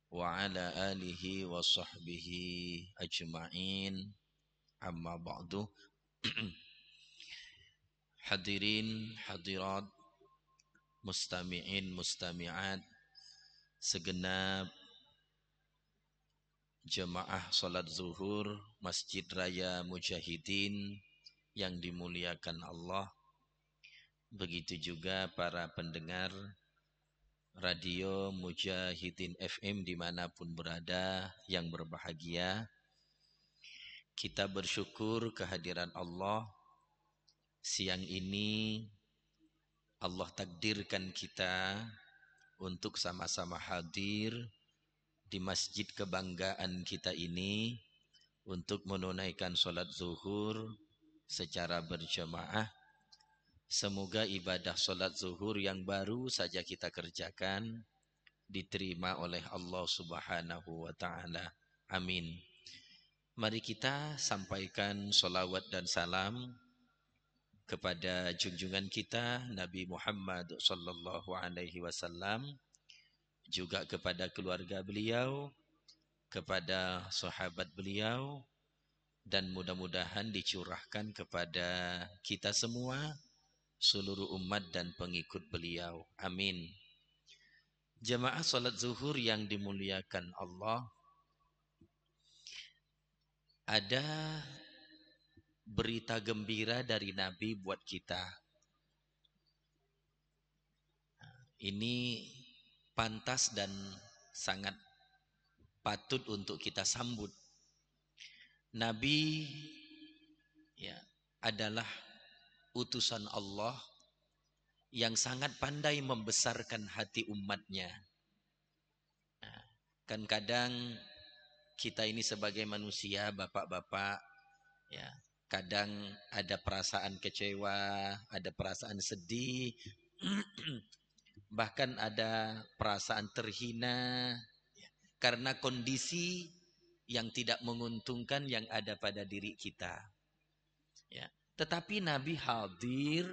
wa ala alihi wa sahbihi ajma'in, amma ba'du. Hadirin hadirat, mustami'in mustami'at, segenap jemaah salat zuhur Masjid Raya Mujahidin yang dimuliakan Allah. Begitu juga para pendengar Radio Mujahidin FM dimanapun berada yang berbahagia. Kita bersyukur kehadiran Allah. Siang ini Allah takdirkan kita untuk sama-sama hadir di masjid kebanggaan kita ini untuk menunaikan sholat zuhur secara berjamaah. Semoga ibadah sholat zuhur yang baru saja kita kerjakan diterima oleh Allah Subhanahu wa ta'ala. Amin. Mari kita sampaikan sholawat dan salam kepada junjungan kita Nabi Muhammad sallallahu alaihi wasallam, juga kepada keluarga beliau, kepada sahabat beliau, dan mudah-mudahan dicurahkan kepada kita semua, seluruh umat dan pengikut beliau. Amin. Jemaah salat zuhur yang dimuliakan Allah, ada berita gembira dari Nabi buat kita. Ini pantas dan sangat patut untuk kita sambut. Nabi ya adalah utusan Allah yang sangat pandai membesarkan hati umatnya. Nah, kan kadang kita ini sebagai manusia, bapak-bapak, ya, kadang ada perasaan kecewa, ada perasaan sedih, bahkan ada perasaan terhina karena kondisi yang tidak menguntungkan yang ada pada diri kita. Ya. Tetapi Nabi hadir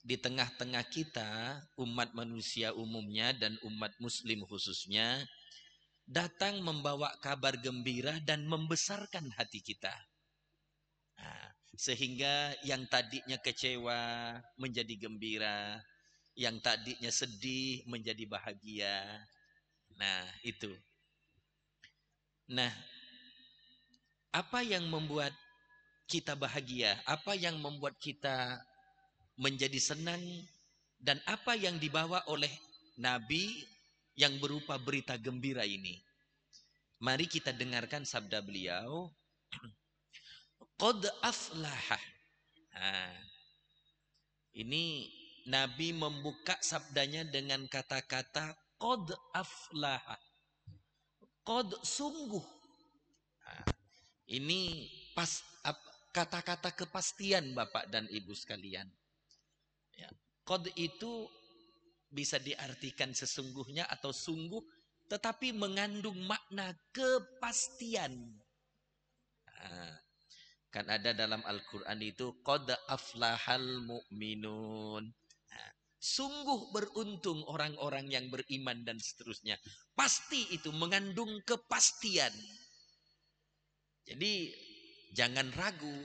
di tengah-tengah kita, umat manusia umumnya dan umat muslim khususnya, datang membawa kabar gembira dan membesarkan hati kita. Nah, sehingga yang tadinya kecewa menjadi gembira, yang tadinya sedih menjadi bahagia. Nah, itu. Nah, apa yang membuat kita bahagia? Apa yang membuat kita menjadi senang? Dan apa yang dibawa oleh Nabi yang berupa berita gembira ini? Mari kita dengarkan sabda beliau. Qad aflaha. Nah, ini Nabi membuka sabdanya dengan kata-kata qad aflaha. Qad sungguh. Nah, ini kata-kata kepastian Bapak dan Ibu sekalian. Ya. Qad itu bisa diartikan sesungguhnya atau sungguh, tetapi mengandung makna kepastian. Nah, kan ada dalam Al-Quran itu qad aflahal mu'minun. Nah, sungguh beruntung orang-orang yang beriman dan seterusnya. Pasti itu mengandung kepastian. Jadi jangan ragu.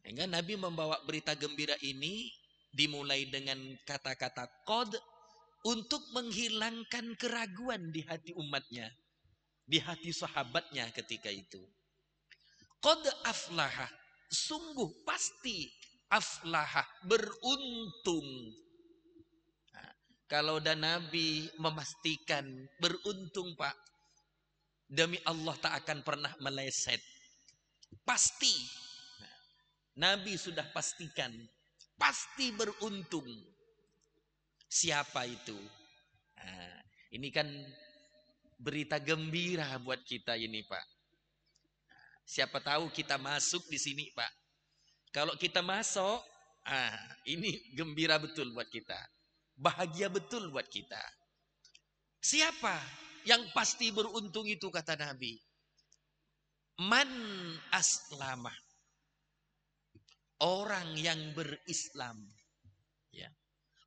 Sehingga Nabi membawa berita gembira ini dimulai dengan kata-kata qad untuk menghilangkan keraguan di hati umatnya, di hati sahabatnya ketika itu. Qad aflaha, sungguh pasti aflaha, beruntung. Nah, kalau dan Nabi memastikan beruntung Pak, demi Allah tak akan pernah meleset. Pasti. Nah, Nabi sudah pastikan, pasti beruntung. Siapa itu? Nah, ini kan berita gembira buat kita ini Pak. Siapa tahu kita masuk di sini Pak. Kalau kita masuk, ini gembira betul buat kita. Bahagia betul buat kita. Siapa yang pasti beruntung itu kata Nabi? Man aslama. Orang yang berislam. Ya.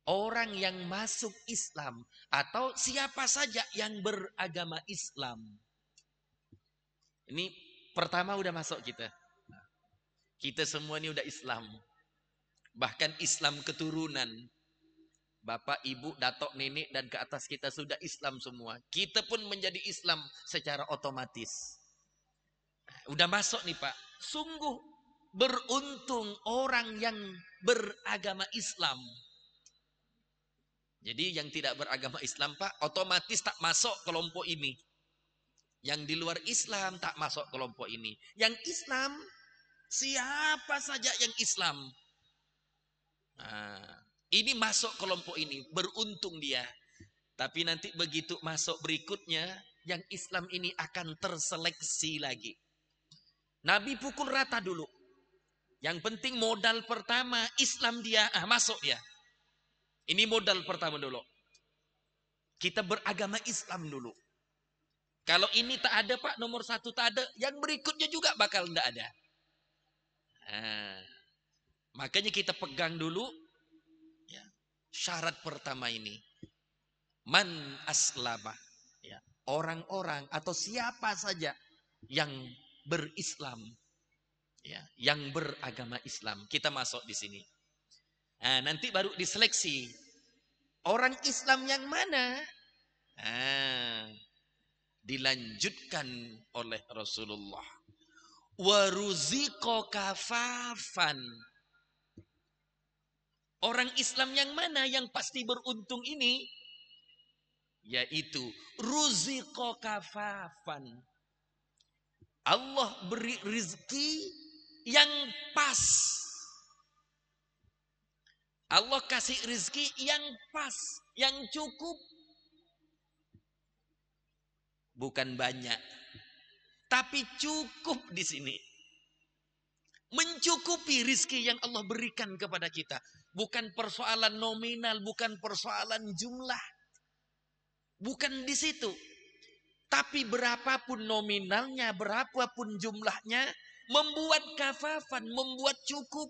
orang yang masuk Islam atau siapa saja yang beragama Islam. Ini pertama udah masuk kita. Kita semua ini udah Islam. Bahkan Islam keturunan. Bapak, ibu, datok, nenek, dan ke atas kita sudah Islam semua. Kita pun menjadi Islam secara otomatis. Udah masuk nih Pak. Sungguh beruntung orang yang beragama Islam. Jadi yang tidak beragama Islam Pak, otomatis tak masuk kelompok ini. Yang di luar Islam tak masuk kelompok ini. Yang Islam, siapa saja yang Islam. Nah, ini masuk kelompok ini, beruntung dia. Tapi nanti begitu masuk berikutnya, yang Islam ini akan terseleksi lagi. Nabi pukul rata dulu. Yang penting modal pertama, Islam dia, masuk dia. Ini modal pertama dulu. Kita beragama Islam dulu. Kalau ini tak ada Pak, nomor 1 tak ada, yang berikutnya juga bakal tidak ada. Nah, makanya kita pegang dulu ya, syarat pertama ini. Man aslama. Ya, orang-orang atau siapa saja yang berislam. Ya, yang beragama Islam. Kita masuk di sini. Nah, nanti baru diseleksi. Orang Islam yang mana? Nah, dilanjutkan oleh Rasulullah. Waruziqo kafafan. Orang Islam yang mana yang pasti beruntung ini? Yaitu ruziqo kafafan. Allah beri rizki yang pas. Allah kasih rizki yang pas, yang cukup. Bukan banyak, tapi cukup di sini. Mencukupi rizki yang Allah berikan kepada kita. Bukan persoalan nominal, bukan persoalan jumlah. Bukan di situ. Tapi berapapun nominalnya, berapapun jumlahnya, membuat kafafan, membuat cukup.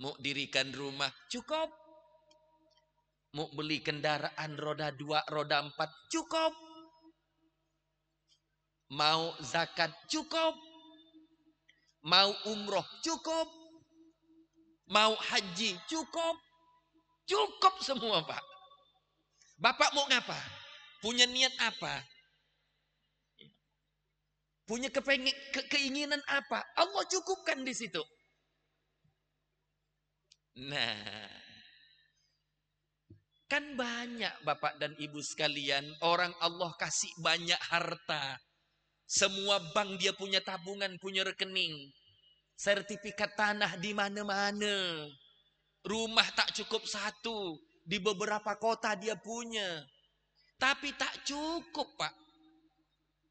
Mau dirikan rumah, cukup. Mau beli kendaraan roda 2, roda 4, cukup. Mau zakat, cukup. Mau umroh, cukup. Mau haji, cukup. Cukup semua Pak. Bapak mau ngapa? Punya niat apa? Punya keinginan apa? Allah cukupkan di situ. Nah, kan banyak Bapak dan Ibu sekalian, orang Allah kasih banyak harta. Semua bank dia punya tabungan, punya rekening. Sertifikat tanah di mana-mana. Rumah tak cukup 1. Di beberapa kota dia punya. Tapi tak cukup Pak.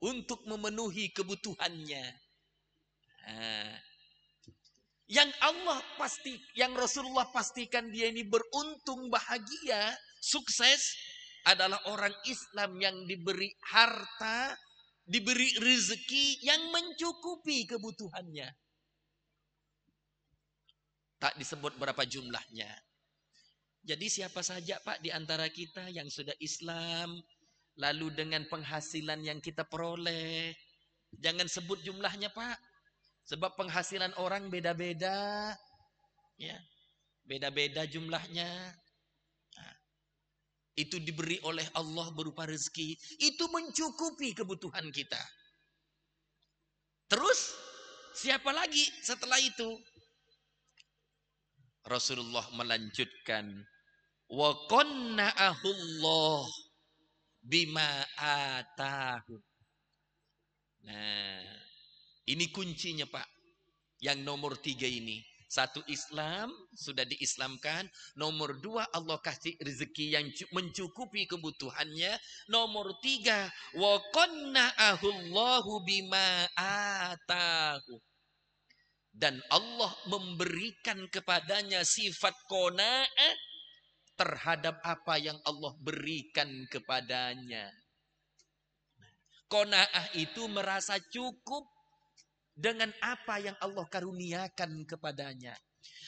Untuk memenuhi kebutuhannya. Nah, yang Rasulullah pastikan dia ini beruntung, bahagia, sukses adalah orang Islam yang diberi harta, diberi rezeki yang mencukupi kebutuhannya. Tak disebut berapa jumlahnya. Jadi siapa saja Pak di antara kita yang sudah Islam, lalu dengan penghasilan yang kita peroleh, jangan sebut jumlahnya Pak. Sebab penghasilan orang beda-beda, ya, beda-beda jumlahnya. Nah, itu diberi oleh Allah berupa rezeki, itu mencukupi kebutuhan kita. Terus siapa lagi setelah itu? Rasulullah melanjutkan, wa qanna'ahullah bima atahu. Nah, ini kuncinya Pak. Yang nomor 3 ini. 1 Islam, sudah diislamkan. Nomor 2 Allah kasih rezeki yang mencukupi kebutuhannya. Nomor 3 wa qanna'ahullahu bima atahu. Dan Allah memberikan kepadanya sifat qanaah terhadap apa yang Allah berikan kepadanya. Qanaah itu merasa cukup dengan apa yang Allah karuniakan kepadanya.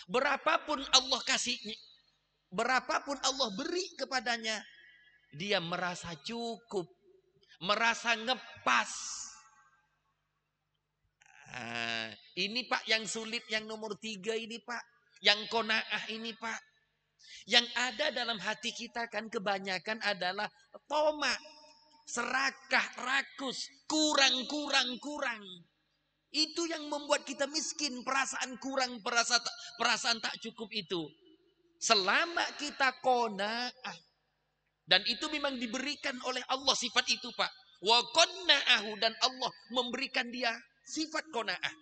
Berapapun Allah kasih Berapapun Allah beri kepadanya, dia merasa cukup, merasa ngepas. Nah, ini Pak yang sulit, yang nomor 3 ini Pak. Yang qanaah ini Pak. Yang ada dalam hati kita kan kebanyakan adalah toma, serakah, rakus, kurang. Itu yang membuat kita miskin, perasaan kurang, perasaan tak cukup itu. Selama kita qanaah, dan itu memang diberikan oleh Allah sifat itu Pak. Wa qanna'ahu, dan Allah memberikan dia sifat qanaah.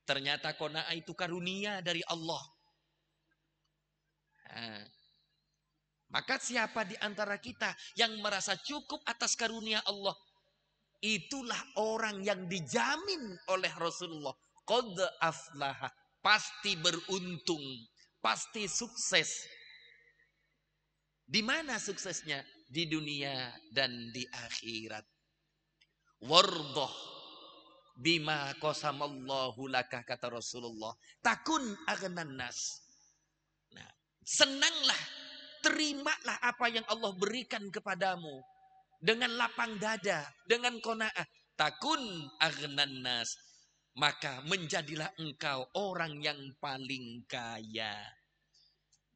Ternyata qanaah itu karunia dari Allah. Nah, maka siapa di antara kita yang merasa cukup atas karunia Allah, itulah orang yang dijamin oleh Rasulullah. Qad aflaha, pasti beruntung, pasti sukses. Di mana suksesnya? Di dunia dan di akhirat. Wardah bima qasamallahu laka, kata Rasulullah. Takun aghnan nas. Nah, senanglah, terimalah apa yang Allah berikan kepadamu dengan lapang dada, dengan qanaah. Takun aghnan nas, maka menjadilah engkau orang yang paling kaya.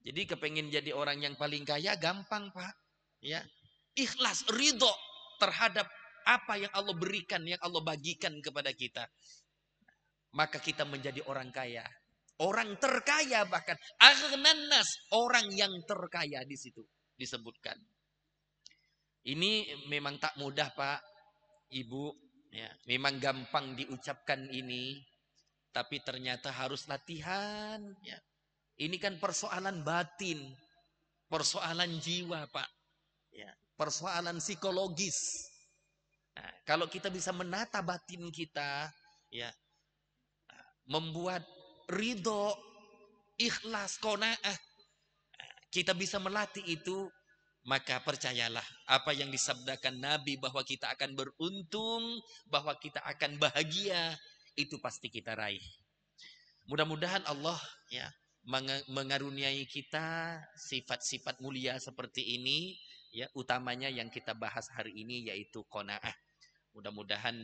Jadi kepengen jadi orang yang paling kaya gampang Pak. Ya, ikhlas, ridho terhadap apa yang Allah berikan, yang Allah bagikan kepada kita. Maka kita menjadi orang kaya. Orang terkaya bahkan. Aghnan nas, orang yang terkaya di situ disebutkan. Ini memang tak mudah Pak, Ibu. Ya, memang gampang diucapkan ini. Tapi ternyata harus latihan. Ya. Ini kan persoalan batin. Persoalan jiwa Pak. Ya, persoalan psikologis. Nah, kalau kita bisa menata batin kita, ya, membuat ridho, ikhlas, qanaah, kita bisa melatih itu, maka percayalah apa yang disabdakan Nabi bahwa kita akan beruntung, bahwa kita akan bahagia, itu pasti kita raih. Mudah-mudahan Allah ya mengaruniai kita sifat-sifat mulia seperti ini, ya, utamanya yang kita bahas hari ini yaitu qanaah. Mudah-mudahan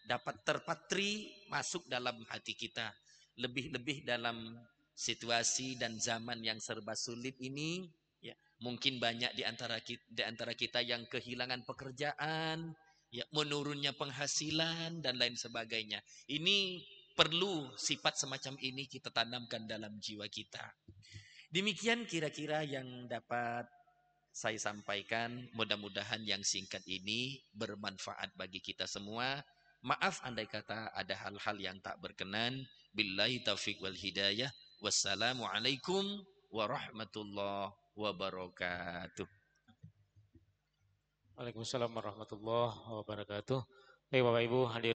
dapat terpatri masuk dalam hati kita. Lebih-lebih dalam situasi dan zaman yang serba sulit ini, ya, mungkin banyak di antara kita yang kehilangan pekerjaan, ya, menurunnya penghasilan dan lain sebagainya. Ini perlu sifat semacam ini kita tanamkan dalam jiwa kita. Demikian kira-kira yang dapat saya sampaikan. Mudah-mudahan yang singkat ini bermanfaat bagi kita semua. Maaf andai kata ada hal-hal yang tak berkenan. Billahi taufiq wal hidayah. Wassalamualaikum warahmatullahi wabarakatuh. Waalaikumsalam warahmatullahi wabarakatuh. Baik Bapak Ibu hadir